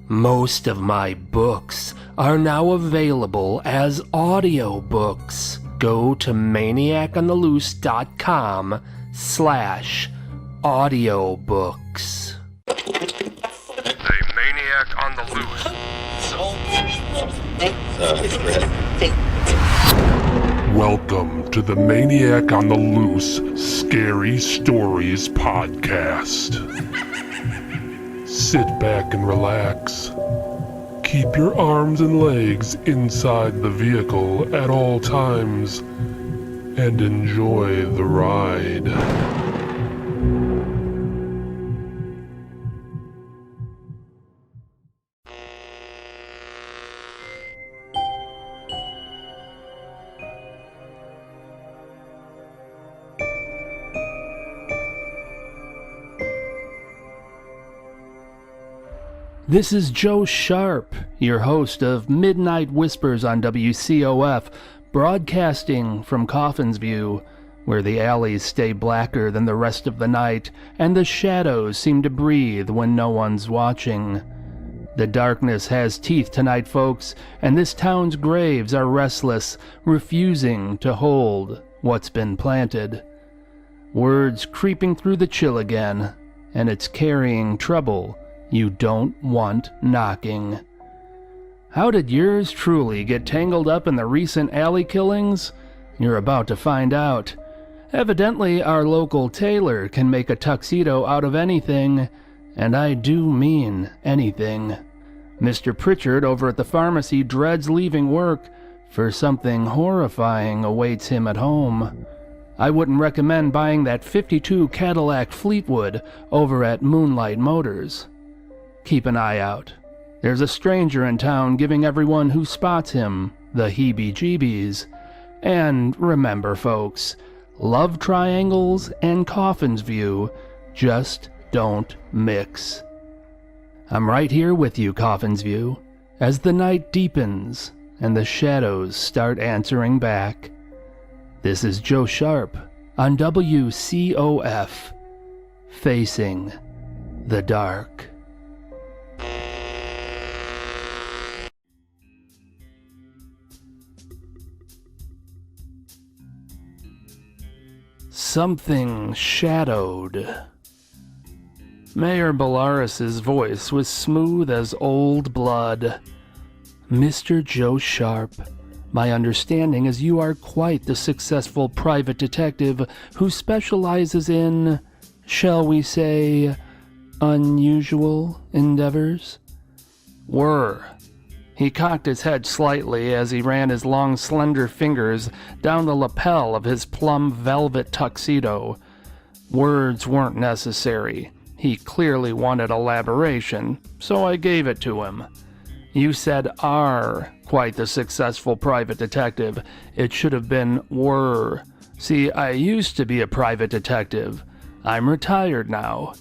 Most of my books are now available as audiobooks. Go to maniacondtheloose.com/audiobooks. A maniac on the loose. Welcome to the Maniac on the Loose Scary Stories podcast. Sit back and relax. Keep your arms and legs inside the vehicle at all times and enjoy the ride. This is Joe Sharp, your host of Midnight Whispers on WCOF, broadcasting from Coffin's View, where the alleys stay blacker than the rest of the night, and the shadows seem to breathe when no one's watching. The darkness has teeth tonight, folks, and this town's graves are restless, refusing to hold what's been planted. Word's creeping through the chill again, and it's carrying trouble you don't want knocking. How did yours truly get tangled up in the recent alley killings? You're about to find out. Evidently, our local tailor can make a tuxedo out of anything, and I do mean anything. Mr. Pritchard over at the pharmacy dreads leaving work, for something horrifying awaits him at home. I wouldn't recommend buying that '52 Cadillac Fleetwood over at Moonlight Motors. Keep an eye out. There's a stranger in town giving everyone who spots him the heebie-jeebies. And remember, folks, love triangles and Coffin's View just don't mix. I'm right here with you, Coffin's View, as the night deepens and the shadows start answering back. This is Joe Sharp on WCOF, Facing the Dark. Something shadowed. Mayor Bellaris's voice was smooth as old blood. Mr. Joe Sharp, my understanding is you are quite the successful private detective who specializes in, shall we say, unusual endeavors? He cocked his head slightly as he ran his long, slender fingers down the lapel of his plum velvet tuxedo. Words weren't necessary. He clearly wanted elaboration, so I gave it to him. You said are quite the successful private detective. It should have been were. See, I used to be a private detective. I'm retired now.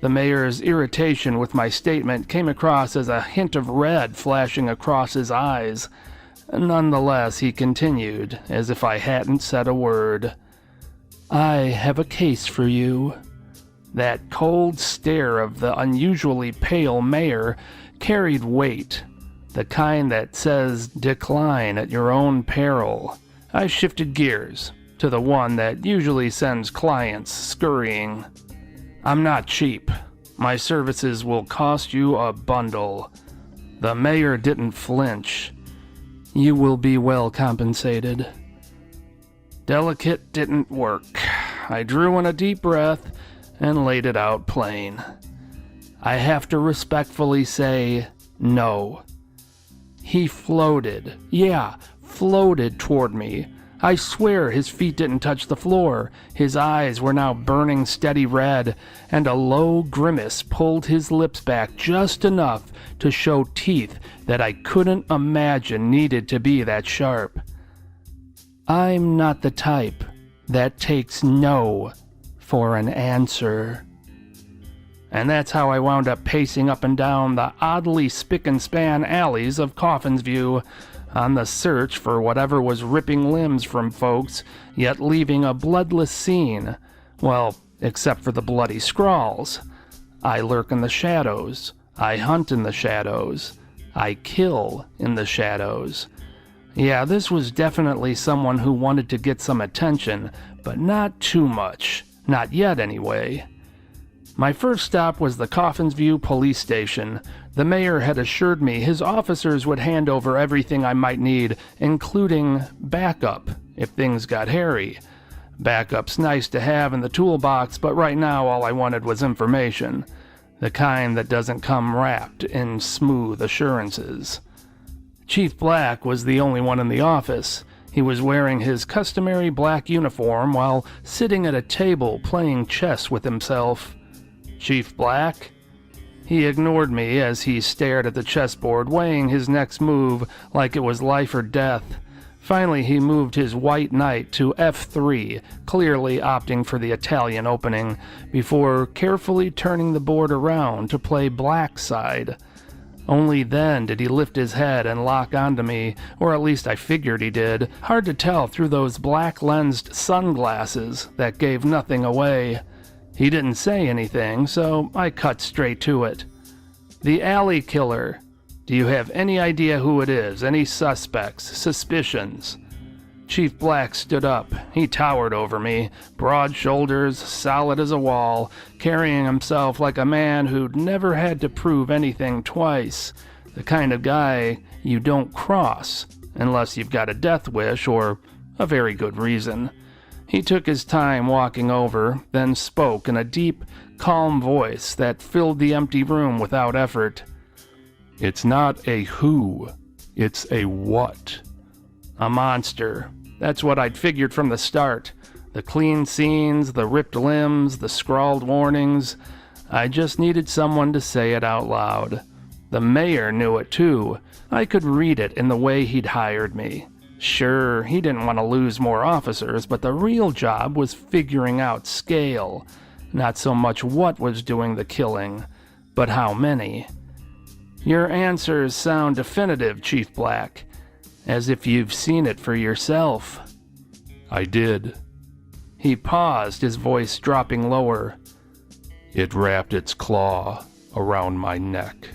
The mayor's irritation with my statement came across as a hint of red flashing across his eyes. Nonetheless, he continued, as if I hadn't said a word. I have a case for you. That cold stare of the unusually pale mayor carried weight, the kind that says decline at your own peril. I shifted gears to the one that usually sends clients scurrying. I'm not cheap. My services will cost you a bundle. The mayor didn't flinch. You will be well compensated. Delicate didn't work. I drew in a deep breath and laid it out plain. I have to respectfully say no. He floated. Yeah, floated toward me. I swear his feet didn't touch the floor. His eyes were now burning steady red, and a low grimace pulled his lips back just enough to show teeth that I couldn't imagine needed to be that sharp. I'm not the type that takes no for an answer. And that's how I wound up pacing up and down the oddly spick-and-span alleys of Coffin's View, on the search for whatever was ripping limbs from folks, yet leaving a bloodless scene. Well, except for the bloody scrawls. I lurk in the shadows, I hunt in the shadows. I kill in the shadows. Yeah, this was definitely someone who wanted to get some attention, but not too much. Not yet, anyway. My first stop was the Coffins View police station. The mayor had assured me his officers would hand over everything I might need, including backup, if things got hairy. Backup's nice to have in the toolbox, but right now all I wanted was information. The kind that doesn't come wrapped in smooth assurances. Chief Black was the only one in the office. He was wearing his customary black uniform while sitting at a table playing chess with himself. Chief Black? He ignored me as he stared at the chessboard, weighing his next move like it was life or death. Finally, he moved his white knight to F3, clearly opting for the Italian opening, before carefully turning the board around to play black side. Only then did he lift his head and lock onto me, or at least I figured he did, hard to tell through those black-lensed sunglasses that gave nothing away. He didn't say anything, so I cut straight to it. The alley killer. Do you have any idea who it is? Any suspects? Suspicions? Chief Black stood up. He towered over me, broad shoulders, solid as a wall, carrying himself like a man who'd never had to prove anything twice. The kind of guy you don't cross, unless you've got a death wish or a very good reason. He took his time walking over, then spoke in a deep, calm voice that filled the empty room without effort. It's not a who, it's a what. A monster. That's what I'd figured from the start. The clean scenes, the ripped limbs, the scrawled warnings. I just needed someone to say it out loud. The mayor knew it too. I could read it in the way he'd hired me. Sure, he didn't want to lose more officers, but the real job was figuring out scale. Not so much what was doing the killing, but how many. Your answers sound definitive, Chief Black, as if you've seen it for yourself. I did. He paused, his voice dropping lower. It wrapped its claw around my neck.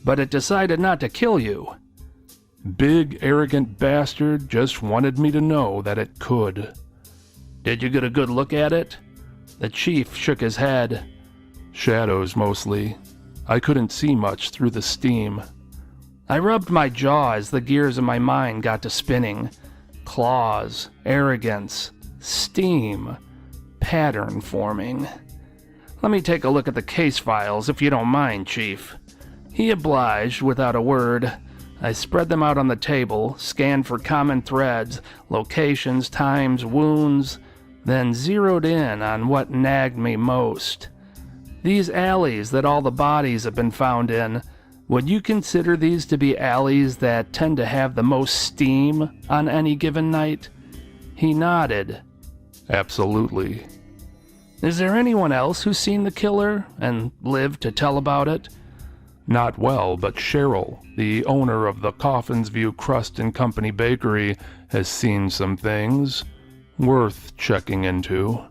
But it decided not to kill you. Big, arrogant bastard just wanted me to know that it could. Did you get a good look at it? The chief shook his head. Shadows, mostly. I couldn't see much through the steam. I rubbed my jaw as the gears of my mind got to spinning. Claws, arrogance, steam, pattern forming. Let me take a look at the case files, if you don't mind, Chief. He obliged without a word. I spread them out on the table, scanned for common threads, locations, times, wounds, then zeroed in on what nagged me most. These alleys that all the bodies have been found in, would you consider these to be alleys that tend to have the most steam on any given night? He nodded. Absolutely. Is there anyone else who's seen the killer and lived to tell about it? Not well, but Cheryl, the owner of the Coffins View Crust and Company Bakery, has seen some things worth checking into.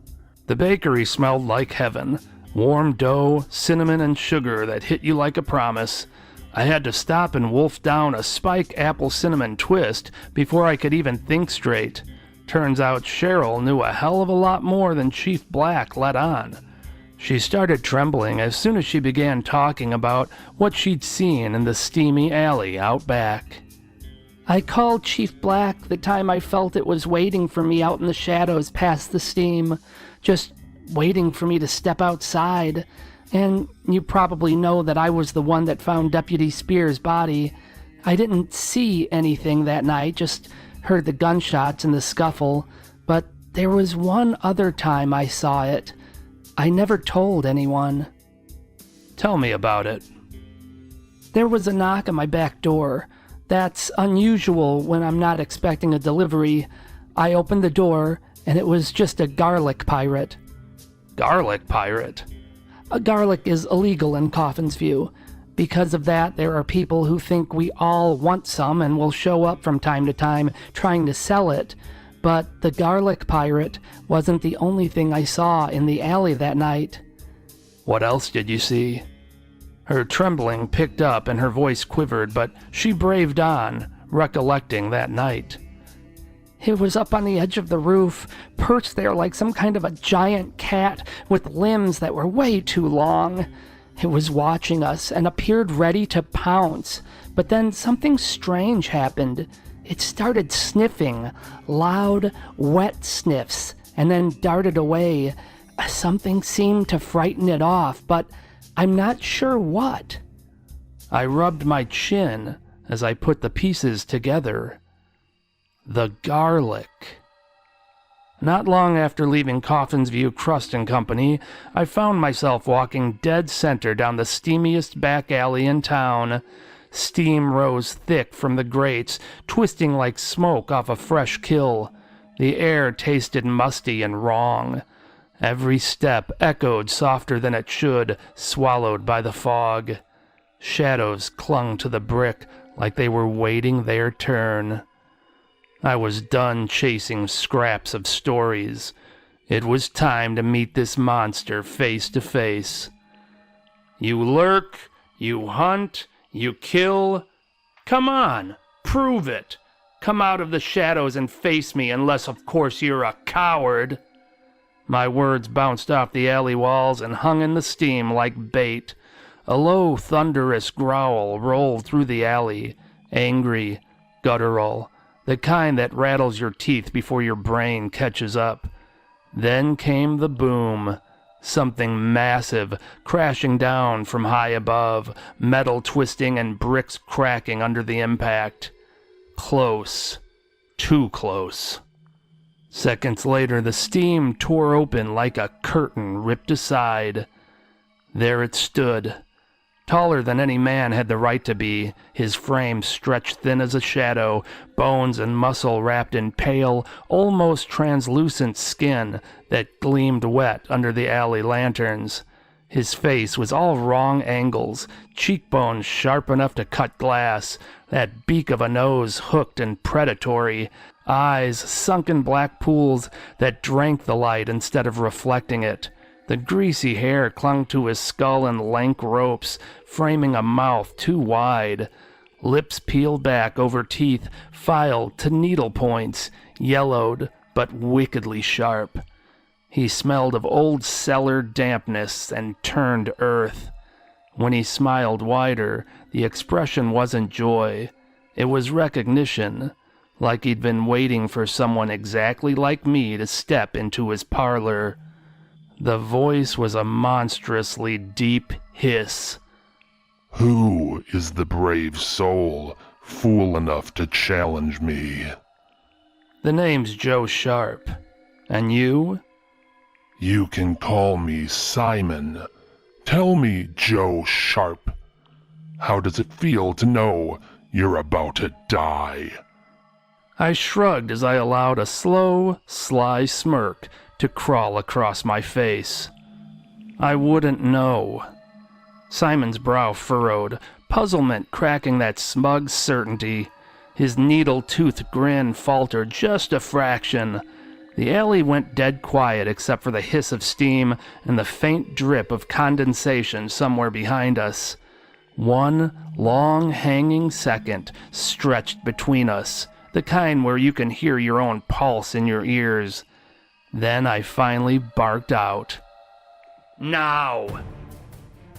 The bakery smelled like heaven. Warm dough, cinnamon, and sugar that hit you like a promise. I had to stop and wolf down a spike apple cinnamon twist before I could even think straight. Turns out Cheryl knew a hell of a lot more than Chief Black let on. She started trembling as soon as she began talking about what she'd seen in the steamy alley out back. I called Chief Black the time I felt it was waiting for me out in the shadows past the steam, just waiting for me to step outside. And you probably know that I was the one that found Deputy Spears' body. I didn't see anything that night, just heard the gunshots and the scuffle, but there was one other time I saw it. I never told anyone. Tell me about it. There was a knock on my back door. That's unusual when I'm not expecting a delivery. I opened the door, and it was just a garlic pirate. Garlic pirate? Garlic is illegal in Coffins View. Because of that, there are people who think we all want some and will show up from time to time trying to sell it. But the garlic pirate wasn't the only thing I saw in the alley that night. What else did you see? Her trembling picked up and her voice quivered, but she braved on, recollecting that night. It was up on the edge of the roof, perched there like some kind of a giant cat with limbs that were way too long. It was watching us and appeared ready to pounce, but then something strange happened. It started sniffing, loud, wet sniffs, and then darted away. Something seemed to frighten it off, but I'm not sure what. I rubbed my chin as I put the pieces together. The garlic. Not long after leaving Coffin's View Crust and Company, I found myself walking dead center down the steamiest back alley in town. Steam rose thick from the grates, twisting like smoke off a fresh kill. The air tasted musty and wrong. Every step echoed softer than it should, swallowed by the fog. Shadows clung to the brick like they were waiting their turn. I was done chasing scraps of stories. It was time to meet this monster face to face. You lurk, you hunt, you kill. Come on, prove it. Come out of the shadows and face me, unless of course you're a coward. My words bounced off the alley walls and hung in the steam like bait. A low, thunderous growl rolled through the alley, angry, guttural, the kind that rattles your teeth before your brain catches up. Then came the boom, something massive crashing down from high above, metal twisting and bricks cracking under the impact. Close, too close. Seconds later, the steam tore open like a curtain ripped aside. There it stood, taller than any man had the right to be, his frame stretched thin as a shadow, bones and muscle wrapped in pale, almost translucent skin that gleamed wet under the alley lanterns. His face was all wrong angles, cheekbones sharp enough to cut glass, that beak of a nose hooked and predatory, eyes sunken black pools that drank the light instead of reflecting it. The greasy hair clung to his skull in lank ropes, framing a mouth too wide. Lips peeled back over teeth, filed to needle points, yellowed but wickedly sharp. He smelled of old cellar dampness and turned earth. When he smiled wider, the expression wasn't joy. It was recognition, like he'd been waiting for someone exactly like me to step into his parlor. The voice was a monstrously deep hiss. Who is the brave soul fool enough to challenge me? The name's Joe Sharp. And you? You can call me Simon. Tell me, Joe Sharp, how does it feel to know you're about to die? I shrugged as I allowed a slow, sly smirk to crawl across my face. I wouldn't know. Simon's brow furrowed, puzzlement cracking that smug certainty. His needle-toothed grin faltered just a fraction. The alley went dead quiet except for the hiss of steam and the faint drip of condensation somewhere behind us. One long hanging second stretched between us, the kind where you can hear your own pulse in your ears. Then I finally barked out. Now!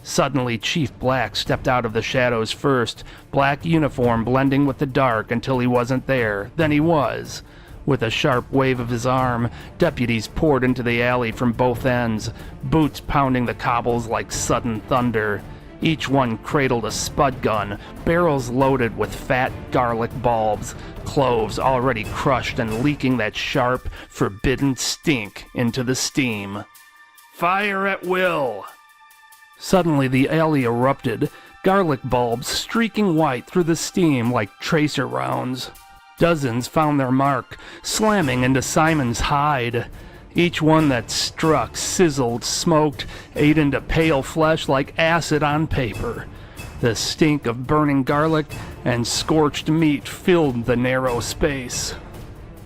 Suddenly, Chief Black stepped out of the shadows first, black uniform blending with the dark until he wasn't there. Then he was. With a sharp wave of his arm, deputies poured into the alley from both ends, boots pounding the cobbles like sudden thunder. Each one cradled a spud gun, barrels loaded with fat garlic bulbs, cloves already crushed and leaking that sharp, forbidden stink into the steam. Fire at will! Suddenly the alley erupted, garlic bulbs streaking white through the steam like tracer rounds. Dozens found their mark, slamming into Simon's hide. Each one that struck sizzled, smoked, ate into pale flesh like acid on paper. The stink of burning garlic and scorched meat filled the narrow space.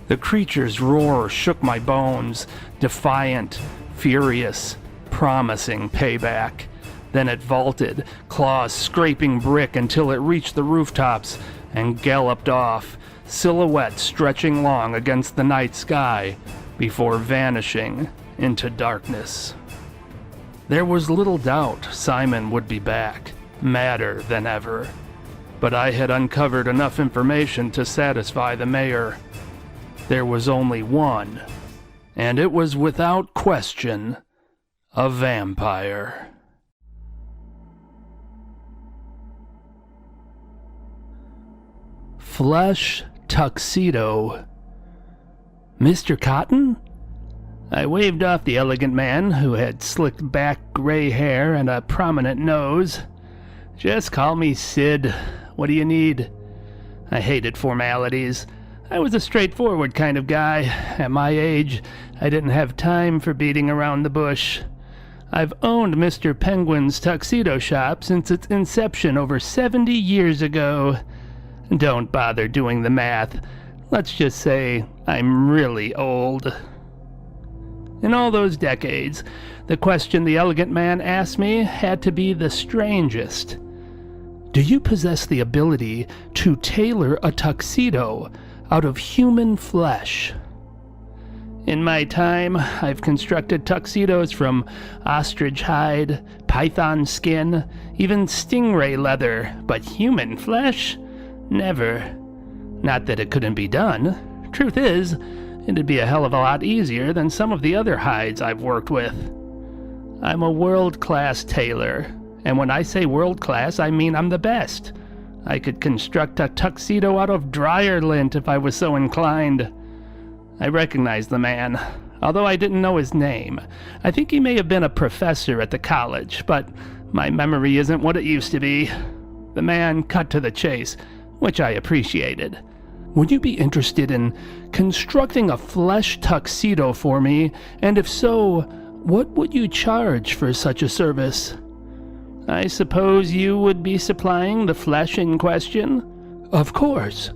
The creature's roar shook my bones, defiant, furious, promising payback. Then it vaulted, claws scraping brick until it reached the rooftops, and galloped off, silhouette stretching long against the night sky, before vanishing into darkness. There was little doubt Simon would be back, madder than ever. But I had uncovered enough information to satisfy the mayor. There was only one, and it was without question a vampire. Flesh tuxedo. Mr. Cotton? I waved off the elegant man, who had slicked back gray hair and a prominent nose. Just call me Sid. What do you need? I hated formalities. I was a straightforward kind of guy. At my age, I didn't have time for beating around the bush. I've owned Mr. Penguin's tuxedo shop since its inception over 70 years ago. Don't bother doing the math. Let's just say I'm really old. In all those decades, the question the elegant man asked me had to be the strangest. Do you possess the ability to tailor a tuxedo out of human flesh? In my time, I've constructed tuxedos from ostrich hide, python skin, even stingray leather, but human flesh? Never. Not that it couldn't be done. Truth is, it'd be a hell of a lot easier than some of the other hides I've worked with. I'm a world-class tailor, and when I say world-class, I mean I'm the best. I could construct a tuxedo out of dryer lint if I was so inclined. I recognized the man, although I didn't know his name. I think he may have been a professor at the college, but my memory isn't what it used to be. The man cut to the chase, which I appreciated. Would you be interested in constructing a flesh tuxedo for me? And if so, what would you charge for such a service? I suppose you would be supplying the flesh in question? Of course.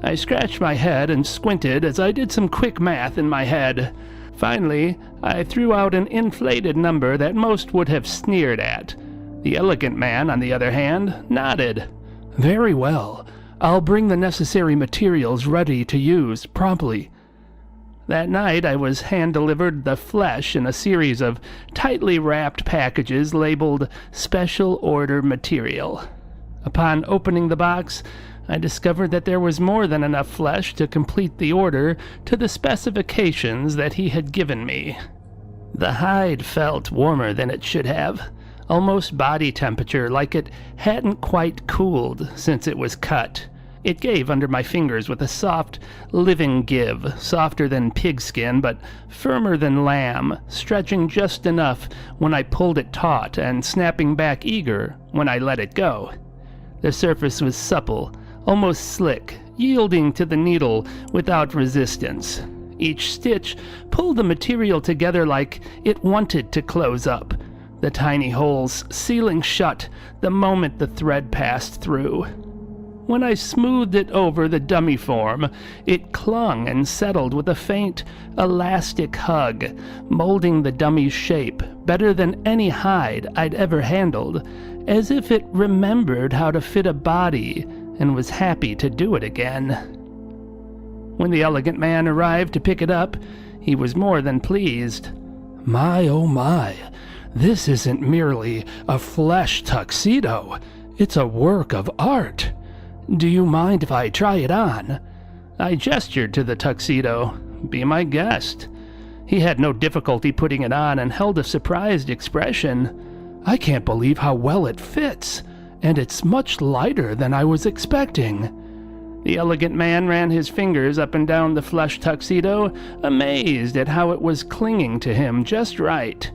I scratched my head and squinted as I did some quick math in my head. Finally, I threw out an inflated number that most would have sneered at. The elegant man, on the other hand, nodded. Very well. I'll bring the necessary materials ready to use promptly. That night I was hand-delivered the flesh in a series of tightly wrapped packages labeled Special Order Material. Upon opening the box, I discovered that there was more than enough flesh to complete the order to the specifications that he had given me. The hide felt warmer than it should have, almost body temperature, like it hadn't quite cooled since it was cut. It gave under my fingers with a soft, living give, softer than pigskin, but firmer than lamb, stretching just enough when I pulled it taut and snapping back eager when I let it go. The surface was supple, almost slick, yielding to the needle without resistance. Each stitch pulled the material together like it wanted to close up, the tiny holes sealing shut the moment the thread passed through. When I smoothed it over the dummy form, it clung and settled with a faint, elastic hug, molding the dummy's shape better than any hide I'd ever handled, as if it remembered how to fit a body and was happy to do it again. When the elegant man arrived to pick it up, he was more than pleased. My, oh my, this isn't merely a flesh tuxedo. It's a work of art. Do you mind if I try it on? I gestured to the tuxedo. Be my guest. He had no difficulty putting it on and held a surprised expression. I can't believe how well it fits, and it's much lighter than I was expecting. The elegant man ran his fingers up and down the flesh tuxedo, amazed at how it was clinging to him just right.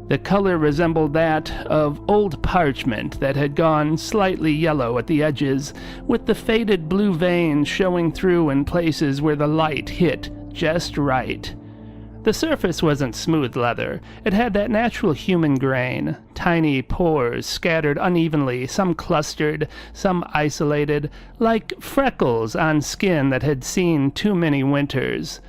The color resembled that of old parchment that had gone slightly yellow at the edges, with the faded blue veins showing through in places where the light hit just right. The surface wasn't smooth leather. It had that natural human grain, tiny pores scattered unevenly, some clustered, some isolated, like freckles on skin that had seen too many winters.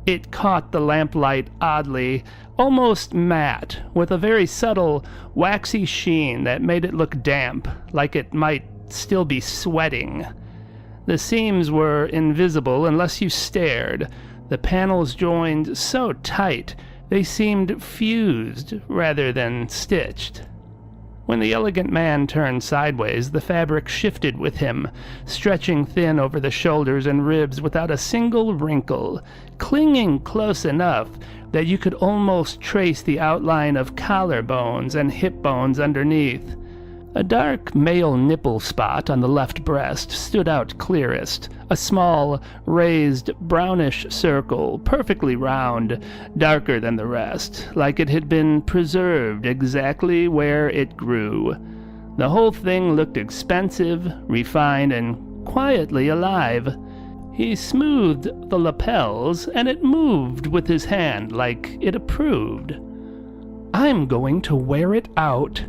It caught the lamplight oddly, almost matte, with a very subtle, waxy sheen that made it look damp, like it might still be sweating. The seams were invisible unless you stared. The panels joined so tight they seemed fused rather than stitched. When the elegant man turned sideways, the fabric shifted with him, stretching thin over the shoulders and ribs without a single wrinkle, clinging close enough that you could almost trace the outline of collarbones and hip bones underneath. A dark male nipple spot on the left breast stood out clearest, a small, raised, brownish circle, perfectly round, darker than the rest, like it had been preserved exactly where it grew. The whole thing looked expensive, refined, and quietly alive. He smoothed the lapels, and it moved with his hand like it approved. "I'm going to wear it out."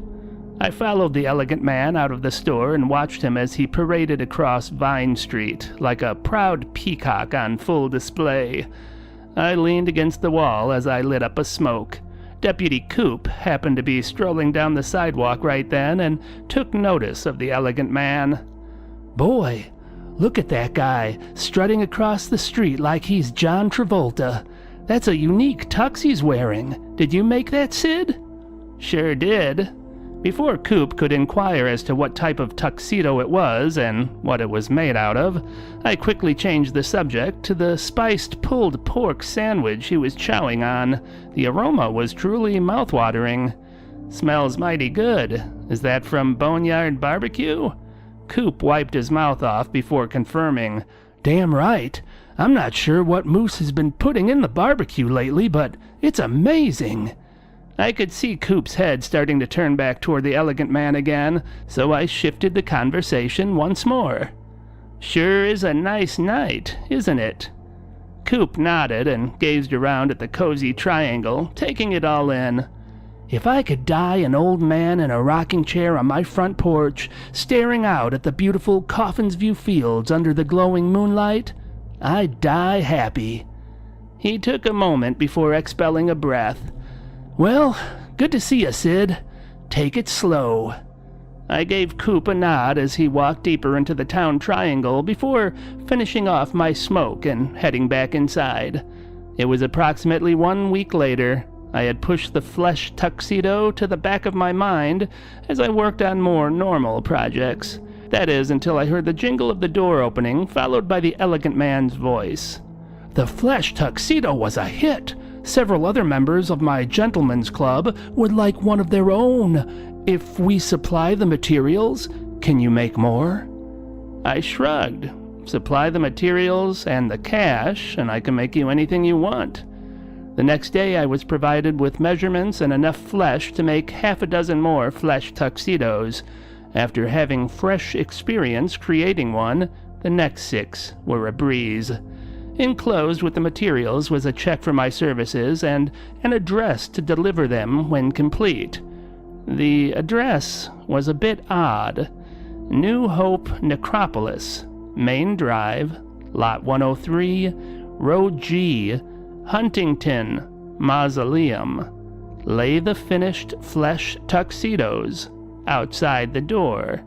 I followed the elegant man out of the store and watched him as he paraded across Vine Street like a proud peacock on full display. I leaned against the wall as I lit up a smoke. Deputy Coop happened to be strolling down the sidewalk right then and took notice of the elegant man. "Boy, look at that guy, strutting across the street like he's John Travolta. That's a unique tux he's wearing. Did you make that, Sid?" "Sure did." Before Coop could inquire as to what type of tuxedo it was and what it was made out of, I quickly changed the subject to the spiced pulled pork sandwich he was chowing on. The aroma was truly mouth-watering. "Smells mighty good. Is that from Boneyard Barbecue?" Coop wiped his mouth off before confirming. "Damn right. I'm not sure what Moose has been putting in the barbecue lately, but it's amazing." I could see Coop's head starting to turn back toward the elegant man again, so I shifted the conversation once more. "Sure is a nice night, isn't it?" Coop nodded and gazed around at the cozy triangle, taking it all in. "If I could die an old man in a rocking chair on my front porch, staring out at the beautiful Coffin's View fields under the glowing moonlight, I'd die happy." He took a moment before expelling a breath. "Well, good to see you, Sid. Take it slow." I gave Coop a nod as he walked deeper into the town triangle before finishing off my smoke and heading back inside. It was approximately 1 week later. I had pushed the flesh tuxedo to the back of my mind as I worked on more normal projects. That is, until I heard the jingle of the door opening, followed by the elegant man's voice. "The flesh tuxedo was a hit. Several other members of my gentlemen's club would like one of their own. If we supply the materials, can you make more?" I shrugged. "Supply the materials and the cash, and I can make you anything you want." The next day I was provided with measurements and enough flesh to make half a dozen more flesh tuxedos. After having fresh experience creating one, the next 6 were a breeze. Enclosed with the materials was a check for my services and an address to deliver them when complete. The address was a bit odd. New Hope Necropolis, Main Drive, Lot 103, Road G, Huntington, Mausoleum. Lay the finished flesh tuxedos outside the door.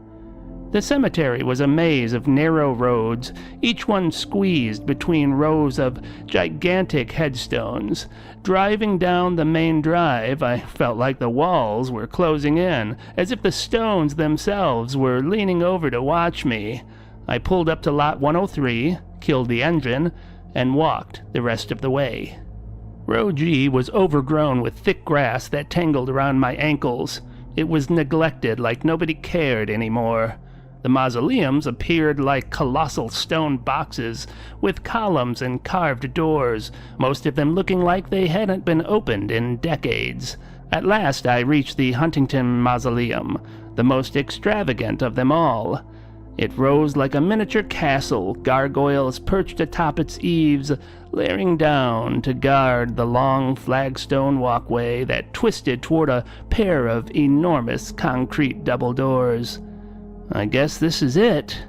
The cemetery was a maze of narrow roads, each one squeezed between rows of gigantic headstones. Driving down the main drive, I felt like the walls were closing in, as if the stones themselves were leaning over to watch me. I pulled up to Lot 103, killed the engine, and walked the rest of the way. Row G was overgrown with thick grass that tangled around my ankles. It was neglected like nobody cared anymore. The mausoleums appeared like colossal stone boxes with columns and carved doors, most of them looking like they hadn't been opened in decades. At last I reached the Huntington Mausoleum, the most extravagant of them all. It rose like a miniature castle, gargoyles perched atop its eaves, layering down to guard the long flagstone walkway that twisted toward a pair of enormous concrete double doors. "I guess this is it."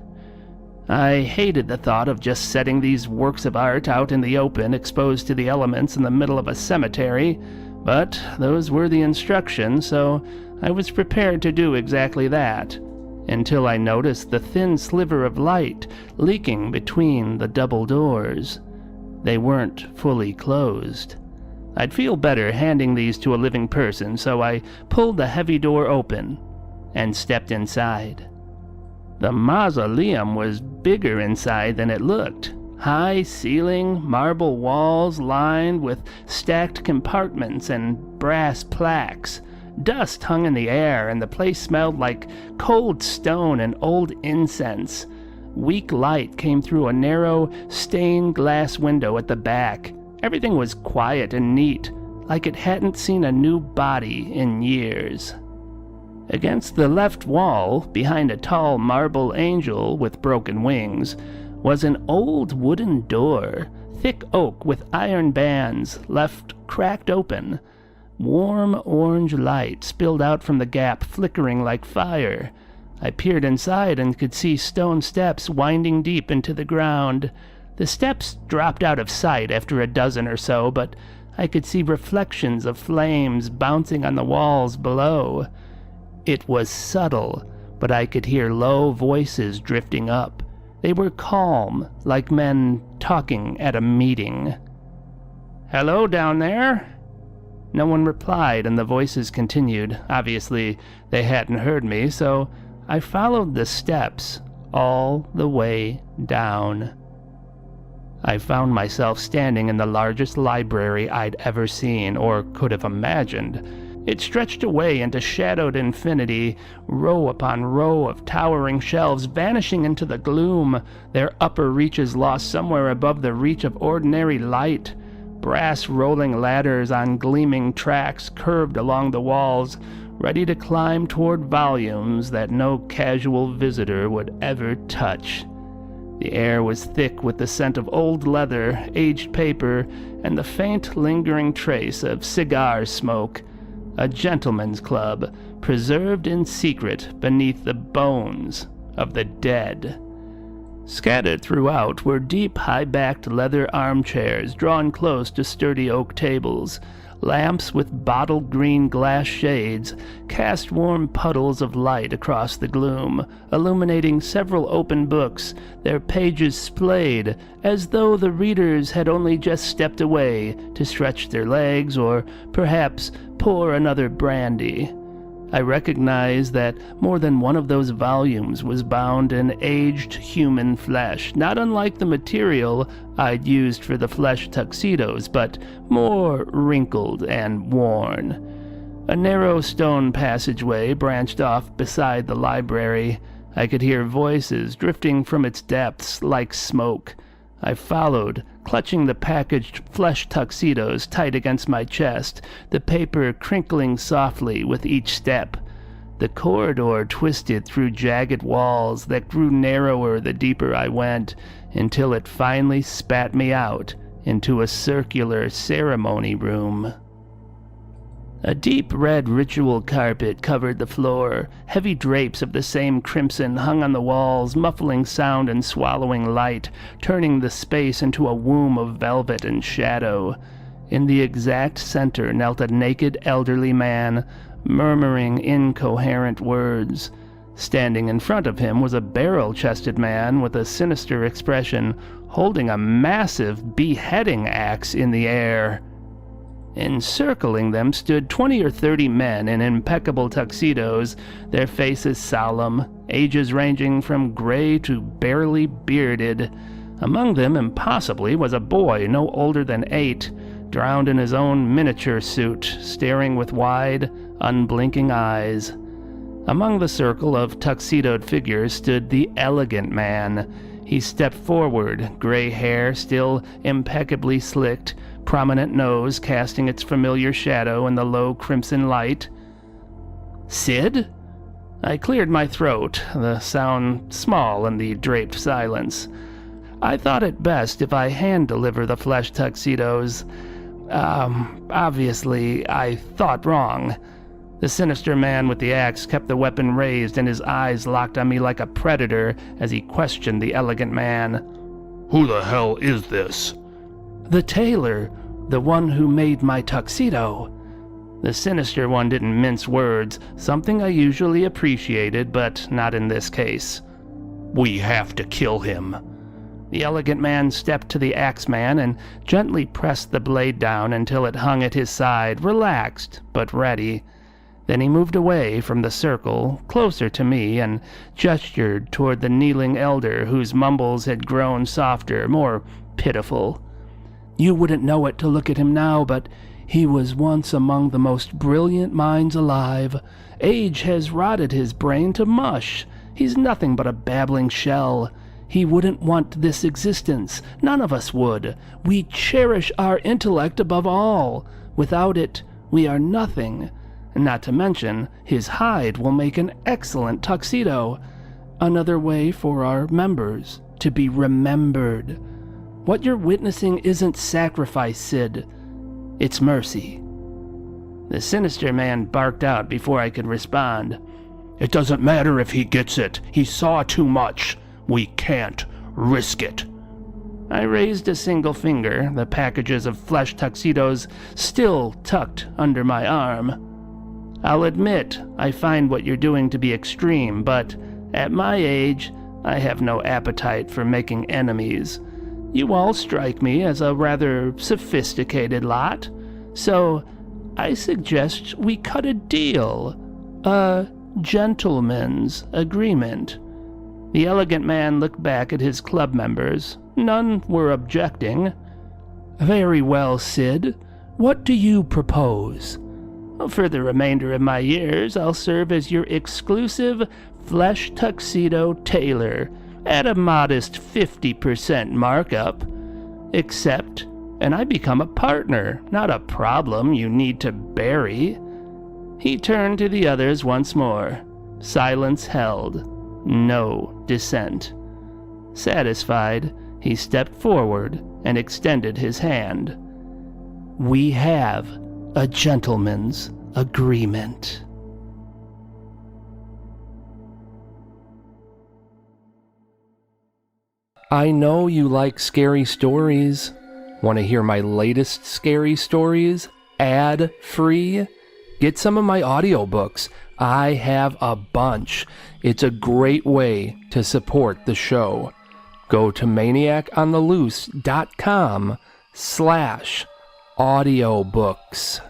I hated the thought of just setting these works of art out in the open, exposed to the elements in the middle of a cemetery, but those were the instructions, so I was prepared to do exactly that, until I noticed the thin sliver of light leaking between the double doors. They weren't fully closed. I'd feel better handing these to a living person, so I pulled the heavy door open and stepped inside. The mausoleum was bigger inside than it looked. High ceiling, marble walls lined with stacked compartments and brass plaques. Dust hung in the air, and the place smelled like cold stone and old incense. Weak light came through a narrow, stained glass window at the back. Everything was quiet and neat, like it hadn't seen a new body in years. Against the left wall, behind a tall marble angel with broken wings, was an old wooden door, thick oak with iron bands, left cracked open. Warm orange light spilled out from the gap, flickering like fire. I peered inside and could see stone steps winding deep into the ground. The steps dropped out of sight after a dozen or so, but I could see reflections of flames bouncing on the walls below. It was subtle, but I could hear low voices drifting up. They were calm, like men talking at a meeting. "Hello down there?" No one replied, and the voices continued. Obviously, they hadn't heard me, so I followed the steps all the way down. I found myself standing in the largest library I'd ever seen, or could have imagined. It stretched away into shadowed infinity, row upon row of towering shelves vanishing into the gloom, their upper reaches lost somewhere above the reach of ordinary light. Brass rolling ladders on gleaming tracks curved along the walls, ready to climb toward volumes that no casual visitor would ever touch. The air was thick with the scent of old leather, aged paper, and the faint, lingering trace of cigar smoke. A gentleman's club, preserved in secret beneath the bones of the dead. Scattered throughout were deep, high-backed leather armchairs drawn close to sturdy oak tables. Lamps with bottle-green glass shades cast warm puddles of light across the gloom, illuminating several open books, their pages splayed as though the readers had only just stepped away to stretch their legs or perhaps pour another brandy. I recognized that more than one of those volumes was bound in aged human flesh, not unlike the material I'd used for the flesh tuxedos, but more wrinkled and worn. A narrow stone passageway branched off beside the library. I could hear voices drifting from its depths like smoke. I followed, clutching the packaged flesh tuxedos tight against my chest, the paper crinkling softly with each step. The corridor twisted through jagged walls that grew narrower the deeper I went, until it finally spat me out into a circular ceremony room. A deep red ritual carpet covered the floor. Heavy drapes of the same crimson hung on the walls, muffling sound and swallowing light, turning the space into a womb of velvet and shadow. In the exact center knelt a naked elderly man, murmuring incoherent words. Standing in front of him was a barrel-chested man with a sinister expression, holding a massive beheading axe in the air. Encircling them stood 20 or 30 men in impeccable tuxedos, their faces solemn, ages ranging from gray to barely bearded. Among them, impossibly, was a boy no older than 8, drowned in his own miniature suit, staring with wide, unblinking eyes. Among the circle of tuxedoed figures stood the elegant man. He stepped forward, gray hair still impeccably slicked, prominent nose casting its familiar shadow in the low crimson light. "Sid?" I cleared my throat, the sound small in the draped silence. I thought it best if I hand-deliver the flesh tuxedos. Obviously, I thought wrong. The sinister man with the axe kept the weapon raised and his eyes locked on me like a predator as he questioned the elegant man. Who the hell is this? The tailor, the one who made my tuxedo. The sinister one didn't mince words, something I usually appreciated, but not in this case. We have to kill him. The elegant man stepped to the axeman and gently pressed the blade down until it hung at his side, relaxed but ready. Then he moved away from the circle, closer to me, and gestured toward the kneeling elder whose mumbles had grown softer, more pitiful. You wouldn't know it to look at him now, but he was once among the most brilliant minds alive. Age has rotted his brain to mush. He's nothing but a babbling shell. He wouldn't want this existence. None of us would. We cherish our intellect above all. Without it, we are nothing. Not to mention, his hide will make an excellent tuxedo. Another way for our members to be remembered. What you're witnessing isn't sacrifice, Sid. It's mercy. The sinister man barked out before I could respond. It doesn't matter if he gets it. He saw too much. We can't risk it. I raised a single finger, the packages of flesh tuxedos still tucked under my arm. I'll admit I find what you're doing to be extreme, but at my age, I have no appetite for making enemies. You all strike me as a rather sophisticated lot, so I suggest we cut a deal. A gentleman's agreement. The elegant man looked back at his club members. None were objecting. Very well, Sid. What do you propose? For the remainder of my years, I'll serve as your exclusive flesh tuxedo tailor at a modest 50% markup. Except, and I become a partner, not a problem you need to bury. He turned to the others once more. Silence held. No dissent. Satisfied, he stepped forward and extended his hand. We have a gentleman's agreement. I know you like scary stories. Want to hear my latest scary stories ad-free? Get some of my audiobooks. I have a bunch. It's a great way to support the show. Go to maniacontheloose.com/audiobooks.